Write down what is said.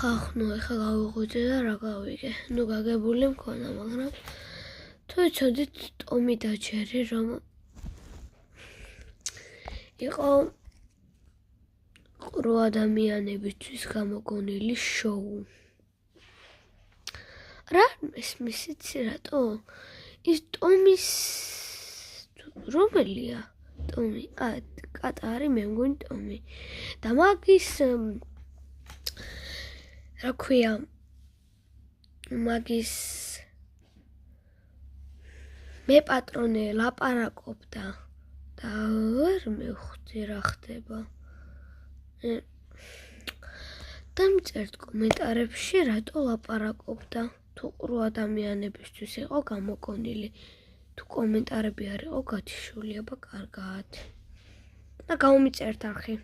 ხახნო ეხლა გავიღვიძე და რა გავიგე. ნუ გაგებული მქონა, მაგრამ თუ იცოდით ტომი და ჯერი რომ იყო ყრუ ადამიანებისთვის გამოგონილი შოუ. რა მესმის იცი რატო? ის ტომის რომელია? ტომი, კატარი მე მგონი ტომი. და მაგის რა ქვია? მაგის მე პატრონე ლაპარაკობდა და ვერ მივხვდი რა ხდება. დამწერთ კომენტარებში რატო ლაპარაკობდა. თუ ყრუ ადამიანებისთვის იყო გამოგონილი. თუ კომენტარები არ იყო გათიშული, აბა კარგად. და გამომიწერთ არხი.